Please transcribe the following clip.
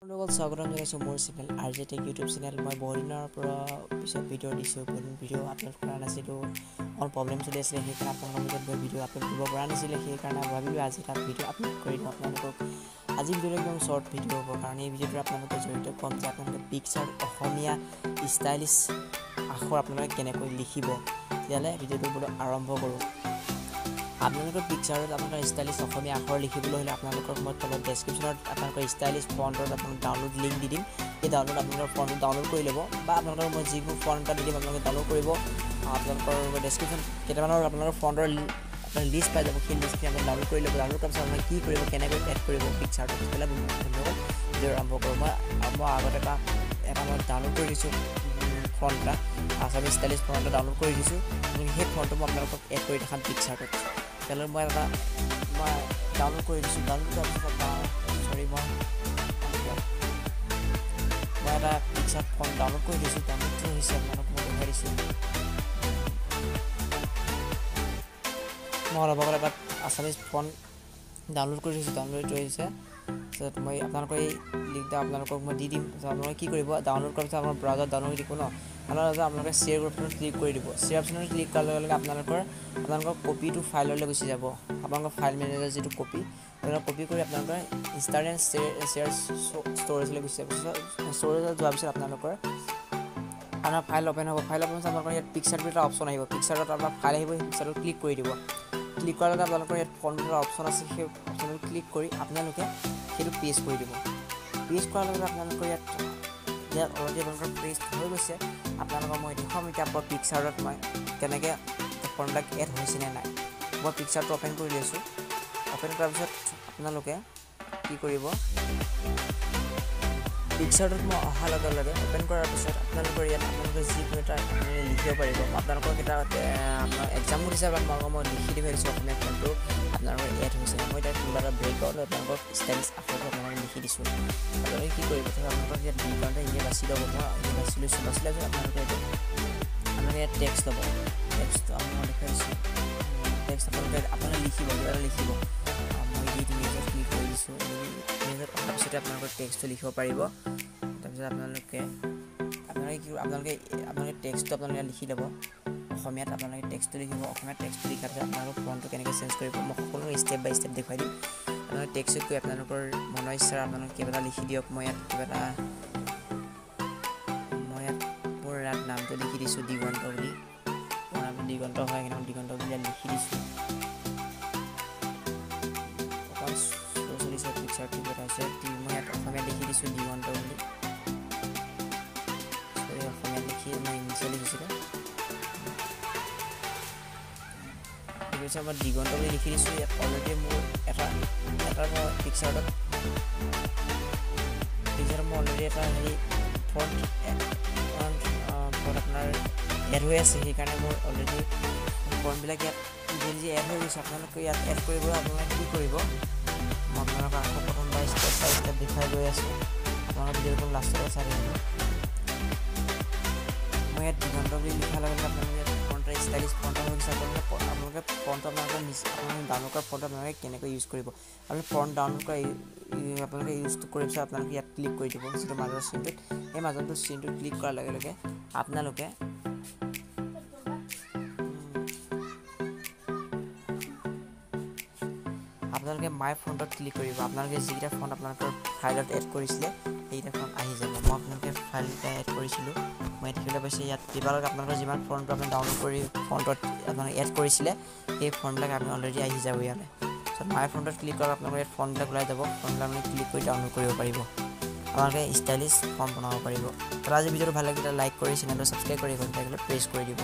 স্বাগতম জনাইছোঁ মোৰ channel RJ Tech YouTube channel. মই বহু দিনৰ পৰা পিছত ভিডিঅ' দিছোঁ, ভিডিঅ' আপলোড কৰা নাছিলোঁ, অল প্ৰব্লেম চলি আছিলে। সেইকাৰণে আপোনালোকৰ মাজত মই ভিডিঅ' আপলোড কৰিব পৰা নাছিলে। সেইকাৰণে ভাবিলোঁ আজি এটা ভিডিঅ' আপলোড কৰি দিওঁ আপোনালোকক। আজি ভিডিঅ'টো একদম শ্বৰ্ট ভিডিঅ' হ'ব, কাৰণ এই ভিডিঅ'টো আপোনালোকে জড়িত ক'ম যে আপোনালোকে পিকচাৰ অসমীয়া ষ্টাইলিছ আখৰ আপোনালোকে কেনেকৈ লিখিব। তেতিয়াহ'লে ভিডিঅ'টো বোলো আৰম্ভ কৰোঁ। আপোনালোকৰ পিকচাৰত আপোনাৰ ষ্টাইলিছ অসমীয়া আখৰ লিখিবলৈ হ'লে আপোনালোকৰ মই তলত ডেছক্ৰিপশ্যনত আপোনালোকৰ ষ্টাইলিছ ফণ্টত আপোনালোক ডাউনলোড লিংক দি দিম। সেই আপোনালোকৰ ফণ্টটো ডাউনলোড কৰি ল'ব, বা আপোনালোকৰ মই যিকোনো ফণ্ট এটা দি দিম, আপোনালোকে ডাউনলোড কৰিব। আপোনালোকৰ ডেছক্ৰিপশ্যন কেইটামানৰ আপোনালোকৰ ফণ্টৰ আপোনাৰ লিষ্ট পাই যাব। সেই লিষ্টখিনি আপোনালোকে ডাউনলোড কৰি ল'ব। ডাউনলোড কৰাৰ পিছত আপোনালোকে কি কৰিব, কেনেকৈ এড কৰিব পিকচাৰটো, তেতিয়াহ'লে ধন্যবাদ ভিডিঅ' আৰম্ভ কৰোঁ। মই আগতে এটা মই ডাউনলোড কৰি দিছোঁ ফণ্ট এটা, আছামিজ ষ্টাইলিছ ফণ্ট এটা ডাউনলোড কৰি দিছোঁ। সেই ফণ্টটো মই আপোনালোকক এড কৰি দেখাম পিকচাৰটোত। তেতিয়াহ'লে মই ডাউনলোড কৰি দিছোঁ। ডাউনলোড কৰাৰ পিছত মই এটা পিকচাৰ ফণ্ট ডাউনলোড কৰি দিছোঁ। ডাউনলোডটো হৈছে আপোনালোকক মই দেখাই দিছোঁ। মই অলপ আগত এটা আছামিজ ফণ্ট ডাউনলোড কৰি দিছোঁ। ডাউনলোড হৈছে তাৰপিছত মই আপোনালোকৰ এই লিংকটা আপোনালোকক মই দি দিম। তাৰপিছত আপোনালোকে কি কৰিব, ডাউনলোড কৰাৰ পিছত আপোনাৰ ব্ৰাউজাৰত ডাউনলোড দিব ন, আপোনালোকে শ্বেয়াৰ অপশ্যনত ক্লিক কৰি দিব। শ্বেয়াৰ অপশ্যনত ক্লিক কৰাৰ লগে লগে আপোনালোকৰ কপিটো ফাইললৈ গুচি যাব। আপোনালোকৰ ফাইল মেনেজাৰ যিটো কপি, আপোনালোকে কপি কৰি আপোনালোকৰ ইনষ্টাগ্ৰাম শ্বেয়াৰ ষ্ট'ৰেজলৈ গুচি যাব। ষ্ট'ৰেজত যোৱাৰ পিছত আপোনাৰ ফাইল অ'পেন হ'ব। ফাইল অ'পেন পিছত আপোনালোকৰ ইয়াত পিকচাৰ এটা অপশ্যন আহিব। পিকচাৰত আপোনাৰ ফাইল আহিব, সেই পিকচাৰটো ক্লিক কৰি দিব। ক্লিক কৰাৰ লগে আপোনালোকৰ ইয়াত ফণ্ট এটা অপশ্যন আছে, সেই অপশ্যনটো ক্লিক কৰি আপোনালোকে সেইটো পেষ্ট কৰি দিব। পেষ্ট কৰাৰ লগে আপোনালোকৰ ইয়াত অলৰেডি আপোনালোকৰ পেষ্ট হৈ গৈছে। আপোনালোকৰ মই দেখুৱাম এতিয়া আপোনাৰ পিকচাৰত মই কেনেকৈ ফণ্টবিলাক এড হৈছেনে নাই। মই পিকচাৰটো অ'পেন কৰি লৈছোঁ। অ'পেন কৰাৰ পিছত আপোনালোকে কি কৰিব, পিকচাৰটোত মই অহাৰ লগে লগে অ'পেন কৰাৰ পিছত আপোনালোকৰ ইয়াত আপোনালোকে যিকোনো এটা লিখিব পাৰিব। আপোনালোকক এটা আপোনাৰ এক্সাম্পল হিচাপে আপোনালোকক মই লিখি দিব পাৰিছোঁ অসমীয়া ফণ্টটো আপোনালোকৰ এড হৈছে। মই এতিয়া কোনোবা এটা বেকগ্ৰাউণ্ডত আপোনালোকক ষ্টাইলিছ আখৰটো আপোনালোকে লিখি দিছোঁ। আপোনালোকে কি কৰিব, আপোনালোকক ইয়াত বেকগ্ৰাউণ্ডে এনেই বাছি ল'ব। মই এনেই বাছি লৈছোঁ। বাছি লোৱাৰ পিছত আপোনালোকে ইয়াত টেক্সট ল'ব। টেক্সটটো আপোনালোকক দেখাই দিছোঁ। টেক্সট আপোনালোকে লিখিব, কিবা এটা লিখিব। মই ইমেজত ক্লিক কৰি দিছোঁ। ইমেজত অহাৰ পিছতে আপোনালোকৰ টেক্সটটো লিখিব পাৰিব। তাৰপিছত আপোনালোকে টেক্সটটো আপোনালোকে লিখি ল'ব। অসমীয়াত আপোনালোকে টেক্সটটো লিখিব। অসমীয়াত টেক্সটটো লিখাৰ পিছত আপোনালোকৰ ফণ্টটো কেনেকৈ চেঞ্জ কৰিব মই সকলো ষ্টেপ বাই ষ্টেপ দেখুৱাই দিম। আপোনালোকে টেক্সটত গৈ আপোনালোকৰ মনৰ ইচ্ছাৰে আপোনালোকে কিবা এটা লিখি দিয়ক। মই ইয়াত মোৰ নামটো লিখি দিছোঁ দিগন্ত বুলি। মোৰ নামটো দিগন্ত হয়, সেইকাৰণে দিগন্ত বুলি ইয়াত লিখি দিছোঁ। অকণ শ্ল' চলিছে পিকচাৰটো এটা হৈছে। মই ইয়াত অসমীয়াত লিখি দিছোঁ দিগন্ত বুলি। অসমীয়াত লিখি মই ইংলিছত লিখিছিলোঁ। পিছত মই দিগন্ত বুলি লিখি দিছোঁ। ইয়াত অলৰেডি মোৰ এটা মই পিকচাৰত মই অলৰেডি এটা ফণ্ট আপোনাৰ এড হৈ আছে। সেইকাৰণে মোৰ অলৰেডি ফণ্টবিলাক ইয়াত নিজে এড হৈ গৈছে। আপোনালোকে ইয়াত এড কৰিবলৈ আপোনালোকে কি কৰিব, মই আপোনালোকক আকৌ প্ৰথমবাৰ ষ্টেপ বাই ষ্টেপ দেখাই গৈ আছোঁ। আপোনালোকৰ ভিডিঅ'টো লাষ্টলৈ চাই থাকিব। মই ইয়াত দিগন্ত বুলি লিখাৰ লগে লগে আপোনালোকে ফণ্টৰ ষ্টাইলিছ ফণ্টৰ হৈ গৈছে। আপোনালোকে ফণ্টটো আপোনালোকে ডাউনলোড কৰা ফণ্ট আপোনালোকে কেনেকৈ ইউজ কৰিব। আপুনি ফণ্ট ডাউনলোড কৰা আপোনালোকে ইউজটো কৰি পিছত আপোনালোকে ইয়াত ক্লিক কৰি দিব যিটো মাজৰ চিনটোত। সেই মাজৰ চিনটোত ক্লিক কৰাৰ লগে লগে আপোনালোকে মাই ফণ্টত ক্লিক কৰিব। আপোনালোকে যিকেইটা ফণ্ট আপোনালোকৰ ফাইলত এড কৰিছিলে সেইকেইটা ফণ্ট আহি যাব। মই আপোনালোকে ফাইলকেইটা এড কৰিছিলোঁ। মই দেখিবলৈ পাইছোঁ ইয়াত পেপাৰত আপোনালোকৰ যিমান ফণ্টটো আপুনি ডাউনলোড কৰি ফণ্টত আপোনালোকে এড কৰিছিলে সেই ফণ্টবিলাক আপুনি অলৰেডি আহি যাব ইয়ালৈ। তাৰপিছত মাই ফণ্টত ক্লিক কৰক, আপোনালোকে ইয়াত ফণ্টবিলাক ওলাই যাব। ফণ্টবিলাক আপুনি ক্লিক কৰি ডাউনলোড কৰিব পাৰিব। আপোনালোকে ষ্টাইলিছ ফণ্ট বনাব পাৰিব। তো আজি ভিডিঅ'টো ভাল লাগিলে লাইক কৰি চেনেলটো ছাবস্ক্ৰাইব কৰি থাকিলে প্ৰেছ কৰি দিব।